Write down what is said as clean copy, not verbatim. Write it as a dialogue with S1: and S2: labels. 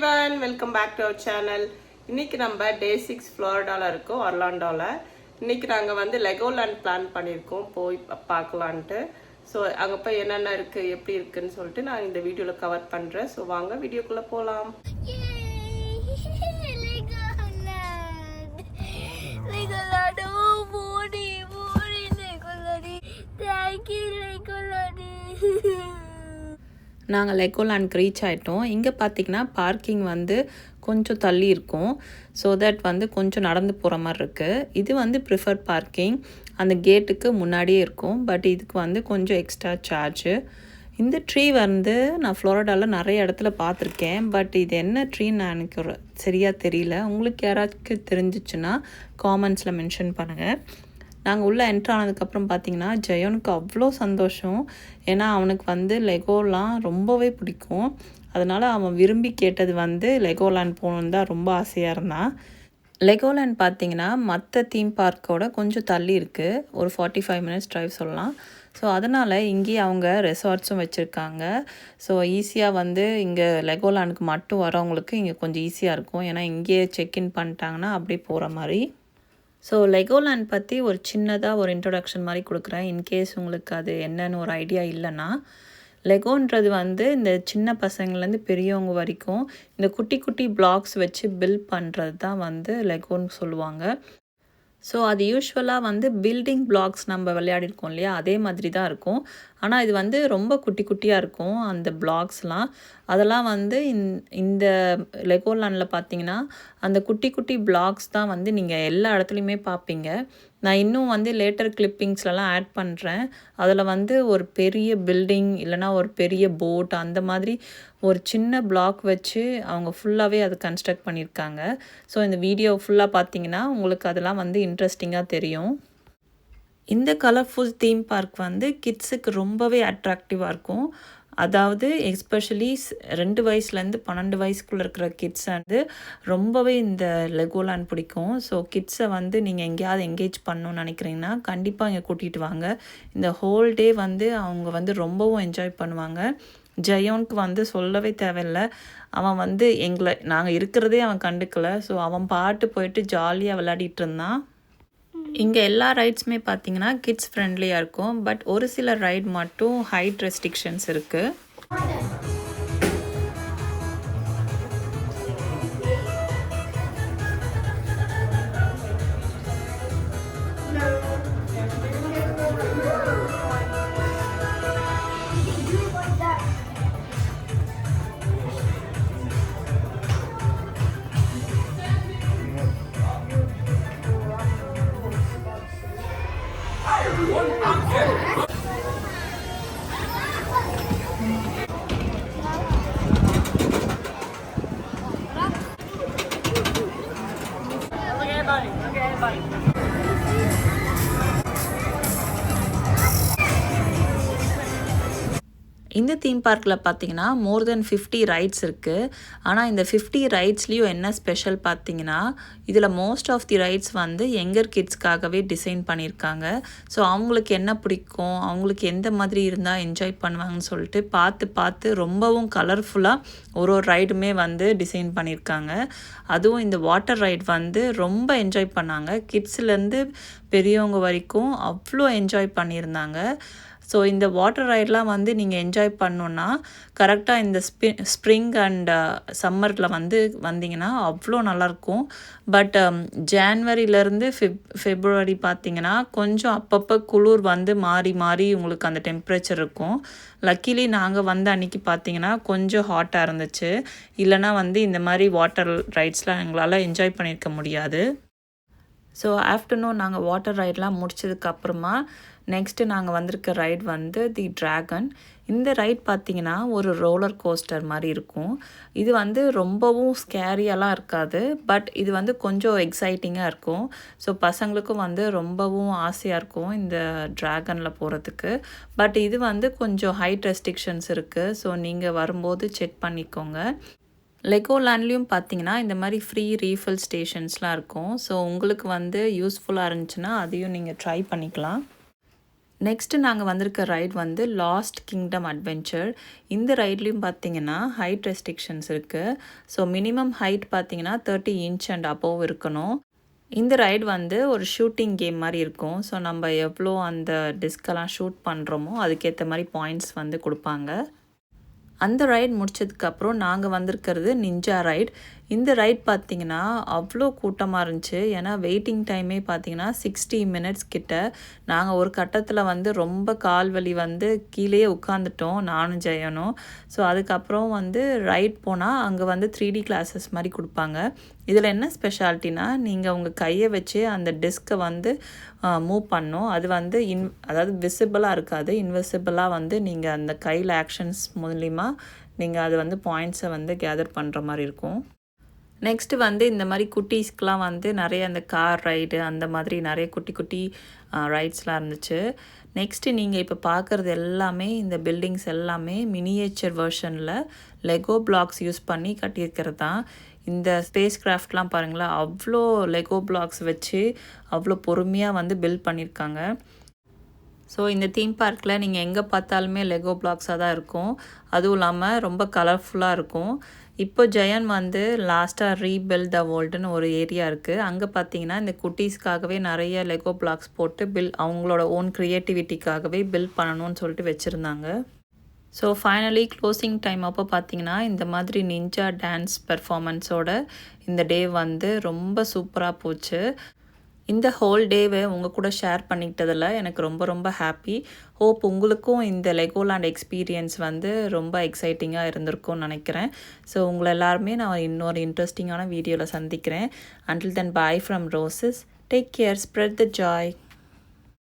S1: everyone, welcome back to our channel. இன்னைக்கு நம்ம டே 6 ஃப்ளோரிடால இருக்கோம், ஒர்லாண்டோல. இன்னைக்கு நாங்க வந்து லெகோலேண்ட் பிளான் பண்ணியிருக்கோம் போய் பார்க்கலான்ட்டு. ஸோ அங்கே போய் என்னென்ன இருக்கு எப்படி இருக்குன்னு சொல்லிட்டு நான் இந்த வீடியோல கவர் பண்றேன். ஸோ வாங்க வீடியோக்குள்ள போலாம். நாங்கள் லெகோலேண்ட்க்கு ரீச் ஆகிட்டோம். இங்கே பார்த்திங்கன்னா பார்க்கிங் வந்து கொஞ்சம் தள்ளி இருக்கும். ஸோ தட் வந்து கொஞ்சம் நடந்து போகிற மாதிரி இருக்குது. இது வந்து ப்ரிஃபர்ட் பார்க்கிங், அந்த கேட்டுக்கு முன்னாடியே இருக்கும். பட் இதுக்கு வந்து கொஞ்சம் எக்ஸ்ட்ரா சார்ஜு. இந்த ட்ரீ வந்து நான் ஃப்ளோரிடாவில் நிறைய இடத்துல பார்த்துருக்கேன். பட் இது என்ன ட்ரீன்னு நான் எனக்கு சரியாக தெரியல. உங்களுக்கு யாராச்சும் தெரிஞ்சிச்சுன்னா காமெண்ட்ஸில் மென்ஷன் பண்ணுங்கள். நாங்கள் உள்ளே என்ட்ரு ஆனதுக்கப்புறம் பார்த்திங்கன்னா ஜெயோனுக்கு அவ்வளோ சந்தோஷம். ஏன்னா அவனுக்கு வந்து லெகோலாம் ரொம்பவே பிடிக்கும். அதனால் அவன் விரும்பி கேட்டது வந்து லெகோலேண்ட் போகணுன்னு தான் ரொம்ப ஆசையாக இருந்தான். லெகோலேண்ட் பார்த்திங்கன்னா மற்ற தீம் பார்க்கோட கொஞ்சம் தள்ளி இருக்குது. ஒரு 45 மினிட்ஸ் ட்ரைவ் சொல்லலாம். ஸோ அதனால் இங்கேயே அவங்க ரெசார்ட்ஸும் வச்சுருக்காங்க. ஸோ ஈஸியாக வந்து இங்கே லெகோலேண்டுக்கு மட்டும் வரவங்களுக்கு இங்கே கொஞ்சம் ஈஸியாக இருக்கும். ஏன்னா இங்கேயே செக்இன் பண்ணிட்டாங்கன்னா அப்படியே போகிற மாதிரி. ஸோ லெகோலேண்ட் பற்றி ஒரு சின்னதாக ஒரு இன்ட்ரொடக்ஷன் மாதிரி கொடுக்குறேன். இன்கேஸ் உங்களுக்கு அது என்னன்னு ஒரு ஐடியா இல்லைன்னா, லெகோன்றது வந்து இந்த சின்ன பசங்கள்லேருந்து பெரியவங்க வரைக்கும் இந்த குட்டி குட்டி பிளாக்ஸ் வச்சு பில்ட் பண்ணுறது தான் வந்து லெகோன்னு சொல்லுவாங்க. ஸோ அது யூஸ்வலாக வந்து பில்டிங் பிளாக்ஸ் நம்ம விளையாடிருக்கோம் இல்லையா, அதே மாதிரி தான் இருக்கும். ஆனால் இது வந்து ரொம்ப குட்டி குட்டியாக இருக்கும் அந்த பிளாக்ஸ்லாம். அதெல்லாம் வந்து இந்த லெகோலேண்டில் பார்த்தீங்கன்னா அந்த குட்டி குட்டி பிளாக்ஸ் தான் வந்து நீங்கள் எல்லா இடத்துலையுமே பார்ப்பீங்க. நான் இன்னும் வந்து லேட்டர் கிளிப்பிங்ஸ்லலாம் ஆட் பண்ணுறேன். அதில் வந்து ஒரு பெரிய பில்டிங் இல்லைனா ஒரு பெரிய போட் அந்த மாதிரி ஒரு சின்ன பிளாக் வச்சு அவங்க ஃபுல்லாகவே அதை கன்ஸ்ட்ரக்ட் பண்ணியிருக்காங்க. ஸோ இந்த வீடியோ ஃபுல்லாக பார்த்தீங்கன்னா உங்களுக்கு அதெல்லாம் வந்து இன்ட்ரெஸ்டிங்காக தெரியும். இந்த கலர்ஃபுல் தீம் பார்க் வந்து கிட்ஸுக்கு ரொம்பவே அட்ராக்டிவாக இருக்கும். அதாவது எஸ்பெஷலி 2 வயசுலேருந்து 12 வயசுக்குள்ளே இருக்கிற கிட்ஸ் வந்து ரொம்பவே இந்த லெகோலேண்ட் பிடிக்கும். ஸோ கிட்ஸை வந்து நீங்கள் எங்கேயாவது எங்கேஜ் பண்ணணும்னு நினைக்கிறீங்கன்னா கண்டிப்பாக இங்கே கூட்டிகிட்டு வாங்க. இந்த ஹோல் டே வந்து அவங்க வந்து ரொம்பவும் என்ஜாய் பண்ணுவாங்க. ஜெயோனுக்கு வந்து சொல்லவே தேவையில்லை. அவன் வந்து நாங்கள் இருக்கிறதே அவன் கண்டுக்கலை. ஸோ அவன் பாட்டு போயிட்டு ஜாலியாக விளையாடிட்டு இருந்தான். இங்கே எல்லா ரைட்ஸுமே பார்த்தீங்கன்னா கிட்ஸ் ஃப்ரெண்ட்லியாக இருக்கும். பட் ஒரு சில ரைட் மட்டும் ஹைட் ரெஸ்ட்ரிக்ஷன்ஸ் இருக்குது. இந்த தீம் பார்க்கில் பார்த்தீங்கன்னா மோர் தென் 50 ரைட்ஸ் இருக்குது. ஆனால் இந்த 50 ரைட்ஸ்லேயும் என்ன ஸ்பெஷல் பார்த்தீங்கன்னா, இதில் மோஸ்ட் ஆஃப் தி ரைட்ஸ் வந்து யங்கர் கிட்ஸ்க்காகவே டிசைன் பண்ணியிருக்காங்க. ஸோ அவங்களுக்கு என்ன பிடிக்கும், அவங்களுக்கு எந்த மாதிரி இருந்தால் என்ஜாய் பண்ணுவாங்கன்னு சொல்லிட்டு பார்த்து ரொம்பவும் கலர்ஃபுல்லாக ஒரு ரைடுமே வந்து டிசைன் பண்ணியிருக்காங்க. அதுவும் இந்த வாட்டர் ரைட் வந்து ரொம்ப என்ஜாய் பண்ணாங்க. கிட்ஸ்லேருந்து பெரியவங்க வரைக்கும் அவ்வளோ என்ஜாய் பண்ணியிருந்தாங்க. ஸோ இந்த வாட்டர் ரைட்லாம் வந்து நீங்கள் என்ஜாய் பண்ணணுன்னா கரெக்டாக இந்த ஸ்ப்ரிங் அண்ட் சம்மரில் வந்து வந்தீங்கன்னா அவ்வளோ நல்லாயிருக்கும். பட் ஜான்வரியிலேருந்து ஃபெப்ரவரி பார்த்திங்கன்னா கொஞ்சம் அப்பப்போ குளிர் வந்து மாறி உங்களுக்கு அந்த டெம்பரேச்சர் இருக்கும். லக்கிலி நாங்கள் வந்த அன்றைக்கி பார்த்திங்கன்னா கொஞ்சம் ஹாட்டாக இருந்துச்சு. இல்லைனா வந்து இந்த மாதிரி வாட்டர் ரைட்ஸ்லாம் எங்களால் என்ஜாய் பண்ணியிருக்க முடியாது. ஸோ ஆஃப்டர்நூன் நாங்கள் வாட்டர் ரைட்லாம் முடிச்சதுக்கப்புறமா நெக்ஸ்ட்டு நாங்கள் வந்திருக்க ரைட் வந்து தி ட்ராகன். இந்த ரைட் பார்த்திங்கன்னா ஒரு ரோலர் கோஸ்டர் மாதிரி இருக்கும். இது வந்து ரொம்பவும் ஸ்கேரியாலாம் இருக்காது. பட் இது வந்து கொஞ்சம் எக்ஸைட்டிங்காக இருக்கும். ஸோ பசங்களுக்கும் வந்து ரொம்பவும் ஆசையாக இருக்கும் இந்த ட்ராகனில் போகிறதுக்கு. பட் இது வந்து கொஞ்சம் ஹைட் ரெஸ்ட்ரிக்ஷன்ஸ் இருக்குது. ஸோ நீங்கள் வரும்போது செக் பண்ணிக்கோங்க. லெகோலேண்ட்லேயும் பார்த்தீங்கன்னா இந்த மாதிரி ஃப்ரீ ரீஃபில் ஸ்டேஷன்ஸ்லாம் இருக்கும். ஸோ உங்களுக்கு வந்து யூஸ்ஃபுல்லாக இருந்துச்சுன்னா அதையும் நீங்கள் ட்ரை பண்ணிக்கலாம். நெக்ஸ்ட்டு நாங்கள் வந்திருக்க ரைட் வந்து லாஸ்ட் கிங்டம் அட்வென்ச்சர். இந்த ரைட்லேயும் பார்த்தீங்கன்னா ஹைட் ரெஸ்ட்ரிக்ஷன்ஸ் இருக்குது. ஸோ மினிமம் ஹைட் பார்த்தீங்கன்னா 30 இன்ச் அண்ட் அபோவ் இருக்கணும். இந்த ரைடு வந்து ஒரு ஷூட்டிங் கேம் மாதிரி இருக்கும். ஸோ நம்ம எவ்வளோ அந்த டிஸ்கெல்லாம் ஷூட் பண்ணுறோமோ அதுக்கேற்ற மாதிரி பாயிண்ட்ஸ் வந்து கொடுப்பாங்க. அந்த ரைட் முடிச்சதுக்கப்புறம் நாங்கள் வந்திருக்கிறது நிஞ்சா ரைட். இந்த ரைட் பார்த்திங்கன்னா அவ்வளோ கூட்டமாக இருந்துச்சு. ஏன்னா வெயிட்டிங் டைமே பார்த்திங்கன்னா 60 மினிட்ஸ் கிட்ட. நாங்கள் ஒரு கட்டத்தில் வந்து ரொம்ப கால் வலி வந்து கீழே உட்காந்துட்டோம் நானும் ஜெயனும். ஸோ அதுக்கப்புறம் வந்து ரைட் போனால் அங்கே வந்து 3D கிளாஸஸ் மாதிரி கொடுப்பாங்க. இதில் என்ன ஸ்பெஷாலிட்டினா நீங்கள் உங்கள் கையை வச்சு அந்த டிஸ்கை வந்து மூவ் பண்ணணும். அது வந்து அதாவது விசிபிளாக இருக்காது, இன்விசிபிளாக வந்து நீங்கள் அந்த கையில் ஆக்ஷன்ஸ் மூலிமா நீங்கள் அது வந்து பாயிண்ட்ஸை வந்து கேதர் பண்ணுற மாதிரி இருக்கும். நெக்ஸ்ட்டு வந்து இந்த மாதிரி குட்டீஸ்க்கெலாம் வந்து நிறைய அந்த கார் ரைடு அந்த மாதிரி நிறைய குட்டி குட்டி ரைட்ஸ்லாம் இருந்துச்சு. நெக்ஸ்ட்டு நீங்கள் இப்போ பார்க்குறது எல்லாமே இந்த பில்டிங்ஸ் எல்லாமே மினியேச்சர் வெர்ஷனில் லெகோ பிளாக்ஸ் யூஸ் பண்ணி கட்டியிருக்கிறது தான். இந்த ஸ்பேஸ் கிராஃப்ட்லாம் பாருங்களேன், அவ்வளோ லெகோ பிளாக்ஸ் வச்சு அவ்வளோ பொறுமையாக வந்து பில்ட் பண்ணியிருக்காங்க. ஸோ இந்த தீம் பார்க்கில் நீங்கள் எங்கே பார்த்தாலுமே லெகோ பிளாக்ஸாக தான் இருக்கும். அதுவும் இல்லாமல் ரொம்ப கலர்ஃபுல்லாக இருக்கும். இப்போ ஜெயன் வந்து லாஸ்ட்டாக ரீபில்ட் த வேர்ல்டுன்னு ஒரு ஏரியா இருக்குது. அங்கே பார்த்தீங்கன்னா இந்த குட்டீஸ்க்காகவே நிறைய லெகோ பிளாக்ஸ் போட்டு அவங்களோட ஓன் க்ரியேட்டிவிட்டிக்காகவே பில்ட் பண்ணணும்னு சொல்லிட்டு வச்சுருந்தாங்க. ஸோ ஃபைனலி க்ளோசிங் டைம் அப்போ பார்த்தீங்கன்னா இந்த மாதிரி நிஞ்சா டான்ஸ் பெர்ஃபார்மன்ஸோட இந்த டே வந்து ரொம்ப சூப்பராக போச்சு. இந்த ஹோல் டேவை உங்கள் கூட ஷேர் பண்ணிக்கிட்டதில் எனக்கு ரொம்ப ரொம்ப ஹாப்பி. ஹோப் உங்களுக்கும் இந்த லெகோலாண்ட் எக்ஸ்பீரியன்ஸ் வந்து ரொம்ப எக்ஸைட்டிங்காக இருந்திருக்கும்னு நினைக்கிறேன். ஸோ உங்களை எல்லாருமே நான் இன்னொரு இன்ட்ரெஸ்டிங்கான வீடியோவில் சந்திக்கிறேன். Until then, bye from Roses. Take care, spread the joy.